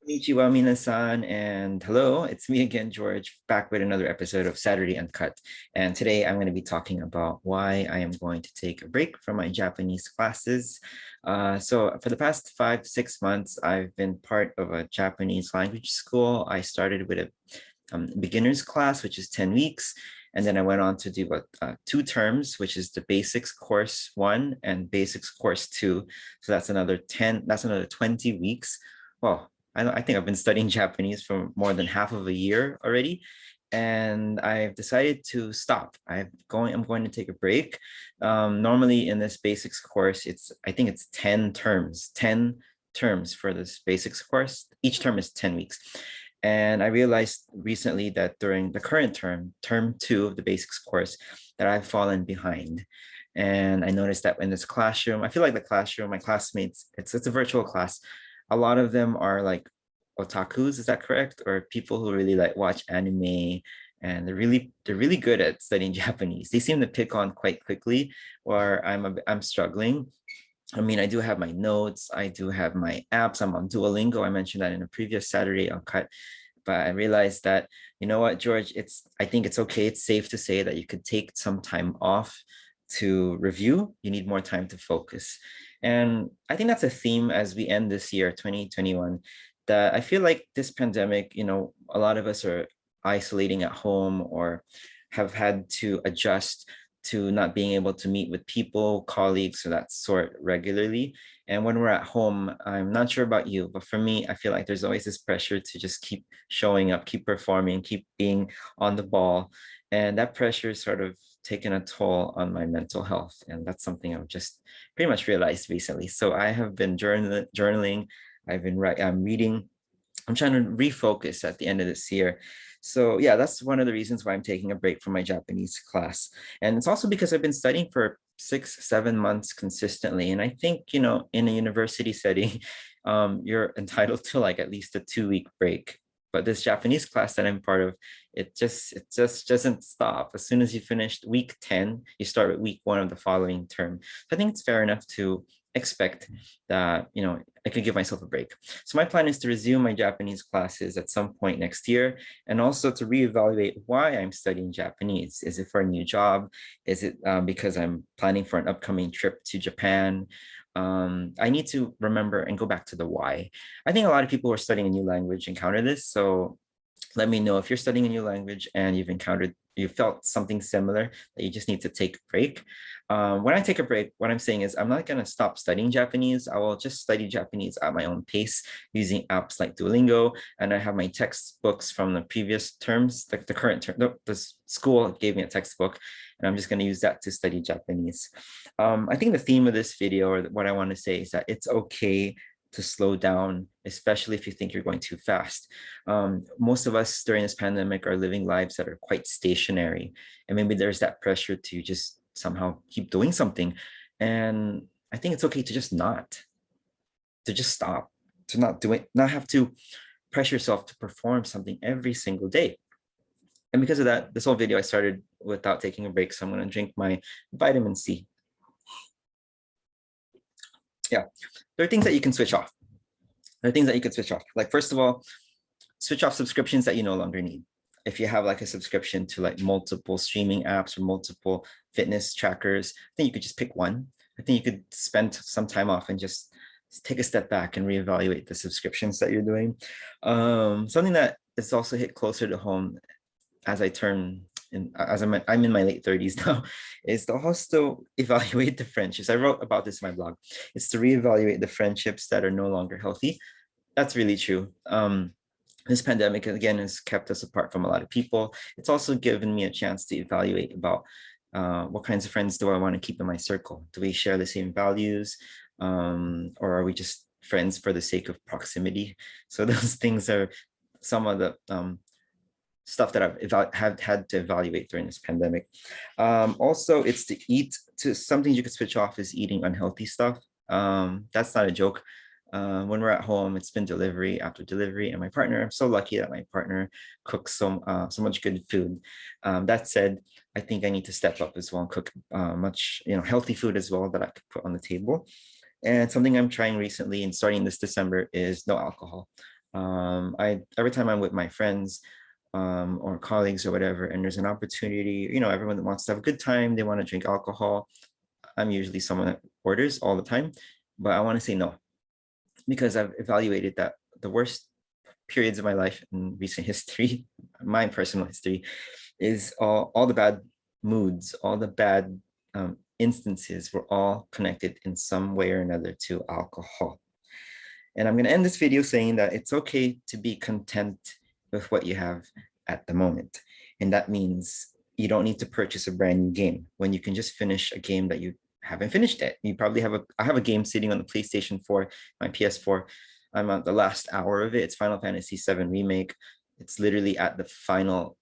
Konnichiwa, minasan, and hello, it's me again, George, back with another episode of Saturday Uncut. And today I'm going to be talking about why I am going to take a break from my Japanese classes. So, for the past 5 to 6 months, I've been part of a Japanese language school. I started with a beginner's class, which is 10 weeks. And then I went on to do two terms, which is the basics course one and basics course two. So that's another 10, that's another 20 weeks. Well, I think I've been studying Japanese for more than half of a year already. And I've decided to stop. I'm going to take a break. Normally in this basics course, I think it's 10 terms for this basics course. Each term is 10 weeks. And I realized recently that during the current term two of the basics course, that I've fallen behind. And I noticed that in this classroom, I feel like the classroom, my classmates, it's a virtual class. A lot of them are like otakus, is that correct? Or people who really like watch anime and they're really good at studying Japanese. They seem to pick on quite quickly, or I'm struggling. I mean, I do have my notes, I do have my apps. I'm on Duolingo. I mentioned that in a previous Saturday Uncut, but I realized that, you know what, George, I think it's okay. It's safe to say that you could take some time off to review. You need more time to focus. And I think that's a theme as we end this year, 2021, that I feel like this pandemic, a lot of us are isolating at home or have had to adjust to not being able to meet with people, colleagues, or that sort regularly. And when we're at home, I'm not sure about you, but for me, I feel like there's always this pressure to just keep showing up, keep performing, keep being on the ball. And that pressure is sort of taken a toll on my mental health. And that's something I've just pretty much realized recently. So I have been journaling, I'm reading, I'm trying to refocus at the end of this year. So yeah, that's one of the reasons why I'm taking a break from my Japanese class. And it's also because I've been studying for 6, 7 months consistently. And I think, in a university setting, you're entitled to like at least a 2 week break. But this Japanese class that I'm part of, it just doesn't stop. As soon as you finish week 10, you start with week one of the following term. So I think it's fair enough to expect that, I could give myself a break. So my plan is to resume my Japanese classes at some point next year, and also to reevaluate why I'm studying Japanese. Is it for a new job? Is it because I'm planning for an upcoming trip to Japan? I need to remember and go back to the why. I think a lot of people who are studying a new language encounter this. So let me know if you're studying a new language and you felt something similar that you just need to take a break. When I take a break, what I'm saying is I'm not going to stop studying Japanese. I will just study Japanese at my own pace using apps like Duolingo. And I have my textbooks from the previous terms, the current term, the school gave me a textbook, and I'm just going to use that to study Japanese. I think the theme of this video, or what I want to say, is that it's okay to slow down, especially if you think you're going too fast. Most of us during this pandemic are living lives that are quite stationary. And maybe there's that pressure to just somehow keep doing something. And I think it's okay to just stop, to not do it, not have to pressure yourself to perform something every single day. And because of that, this whole video I started without taking a break. So I'm going to drink my vitamin C. Yeah, there are things that you can switch off. There are things that you can switch off. Like, first of all, switch off subscriptions that you no longer need. If you have like a subscription to like multiple streaming apps or multiple fitness trackers, I think you could just pick one. I think you could spend some time off and just take a step back and reevaluate the subscriptions that you're doing. Something that is also hit closer to home as I turn as I'm in my late 30s now, is to also evaluate the friendships. I wrote about this in my blog. It's to reevaluate the friendships that are no longer healthy. That's really true. This pandemic again has kept us apart from a lot of people. It's also given me a chance to evaluate about what kinds of friends do I want to keep in my circle? Do we share the same values, or are we just friends for the sake of proximity? So those things are some of the stuff that have had to evaluate during this pandemic. Also, it's to eat. Something you could switch off is eating unhealthy stuff. That's not a joke. When we're at home, it's been delivery after delivery, and my partner, I'm so lucky that my partner cooks so much good food. That said, I think I need to step up as well and cook much healthy food as well that I could put on the table. And something I'm trying recently and starting this December is no alcohol. I every time I'm with my friends or colleagues or whatever, and there's an opportunity, everyone that wants to have a good time, they want to drink alcohol. I'm usually someone that orders all the time, but I want to say no because I've evaluated that the worst periods of my life in recent history, my personal history, is all the bad moods, all the bad instances were all connected in some way or another to alcohol. And I'm going to end this video saying that it's okay to be content with what you have at the moment. And that means you don't need to purchase a brand new game when you can just finish a game that you haven't finished yet. You probably I have a game sitting on the PlayStation 4, my PS4. I'm at the last hour of it. It's Final Fantasy VII Remake. It's literally at the final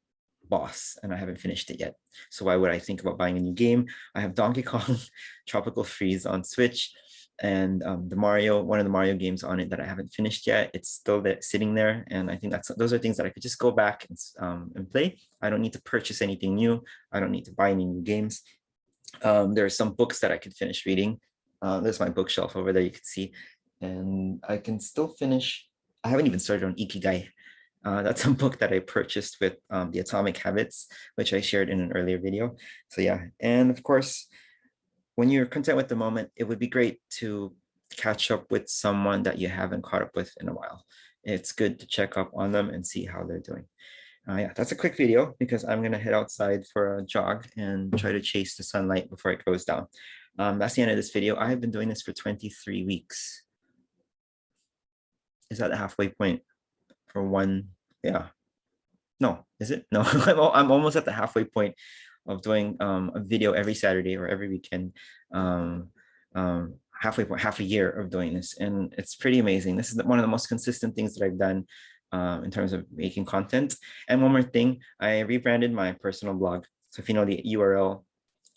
boss and I haven't finished it yet. So why would I think about buying a new game? I have Donkey Kong Tropical Freeze on Switch and one of the Mario games on it that I haven't finished yet. It's still sitting there. And I think those are things that I could just go back and play. I don't need to purchase anything new. I don't need to buy any new games. There are some books that I could finish reading. There's my bookshelf over there, you can see. And I can still finish. I haven't even started on Ikigai. That's a book that I purchased with the Atomic Habits, which I shared in an earlier video. So yeah, and of course, when you're content with the moment, it would be great to catch up with someone that you haven't caught up with in a while. It's good to check up on them and see how they're doing. Yeah, that's a quick video because I'm gonna head outside for a jog and try to chase the sunlight before it goes down. That's the end of this video. I have been doing this for 23 weeks. Is that the halfway point for one? Yeah. No, is it? No, I'm almost at the halfway point of doing a video every Saturday or every weekend. Halfway point, half a year of doing this, and it's pretty amazing. This is one of the most consistent things that I've done in terms of making content. And one more thing, I rebranded my personal blog. So if you know the URL,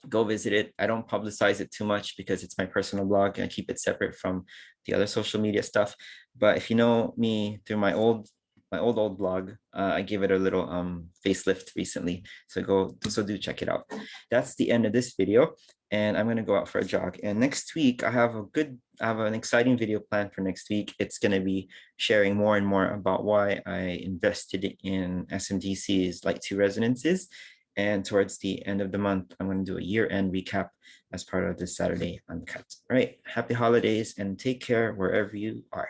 go visit it. I don't publicize it too much because it's my personal blog and I keep it separate from the other social media stuff. But if you know me through my old blog, I gave it a little facelift recently. So do check it out. That's the end of this video. And I'm gonna go out for a jog. And next week, I have an exciting video planned for next week. It's gonna be sharing more and more about why I invested in SMDC's Light 2 residences. And towards the end of the month, I'm going to do a year-end recap as part of this Saturday Uncut. All right, happy holidays and take care wherever you are.